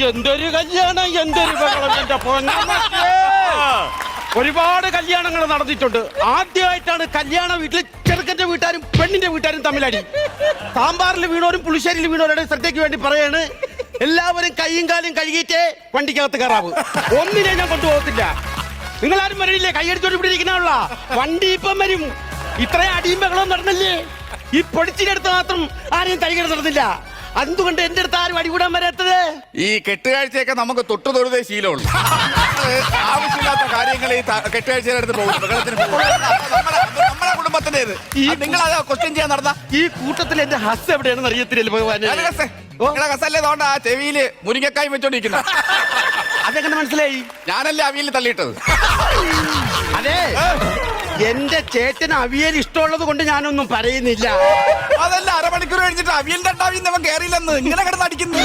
എന്തൊരു കല്യാണം, എന്തൊരു ബഹളം എന്റെ പൊന്നമ്മച്ചേ. ഒരുപാട് കല്യാണങ്ങൾ നടന്നിട്ടുണ്ട്. ആദ്യമായിട്ടാണ് കല്യാണ വീട്ടിൽ ചെറുക്കന്റെ വീട്ടുകാരും പെണ്ണിന്റെ വീട്ടുകാരും തമ്മിലടി. സാമ്പാറിൽ വീണോരും പുളിശ്ശേരിയിൽ വീണോരുടെ ശ്രദ്ധയ്ക്ക് വേണ്ടി പറയാണ്, എല്ലാവരും കൈയും കാലും കഴുകിയിട്ടേ വണ്ടിക്കകത്ത് കയറാവൂ. ഒന്നിനെ ഞാൻ കൊണ്ടുപോകത്തില്ല. നിങ്ങളാരും വരില്ലേ? കൈയടിച്ചോട് ഇവിടെ ഇരിക്കണുള്ള വണ്ടി ഇപ്പം വരും. ഇത്രയും അടിയും ബഹളവും നടന്നില്ലേ? ഈ പൊടിച്ചിനടുത്ത് മാത്രം ആരെയും തൈകൾ നടന്നില്ല. അതുകൊണ്ട് എന്റെ അടുത്ത് ആരും അടികൂടാൻ വരാത്തത്. ഈ കെട്ടുകാഴ്ചയൊക്കെ നമുക്ക് തൊട്ടു തൊഴുതേ ശീലമുള്ളൂ. ആവശ്യമില്ലാത്ത കാര്യങ്ങൾ ഈ കെട്ടുകാഴ്ചയുടെ അടുത്ത് പോകും. നമ്മുടെ കുടുംബത്തിന്റേത് നിങ്ങൾ അത് ക്വസ്റ്റ്യൻ ചെയ്യാൻ നടന്ന ഈ കൂട്ടത്തിൽ എന്റെ ഹസ് എവിടെയാണെന്ന് അറിയത്തില്ലല്ലോ ഭഗവാൻ. കസല്ലേ തോണ്ട ആ ചെവിയില് മുരിങ്ങക്കായി വെച്ചോണ്ടിരിക്കുന്ന. അതെങ്ങനെ മനസ്സിലായി? ഞാനല്ലേ അവിയിൽ തള്ളിയിട്ടത്. അതെ, എന്റെ ചേട്ടന് അവിയൽ ഇഷ്ടമുള്ളത് കൊണ്ട് ഞാനൊന്നും പറയുന്നില്ല. അതല്ല, അരമണിക്കൂർ കഴിഞ്ഞിട്ട് അവിയലിന്റെ ഉണ്ടാവിന്ന് അവൻ കയറിയില്ലെന്ന് ഇങ്ങനെ കിടന്നടിക്കുന്നു.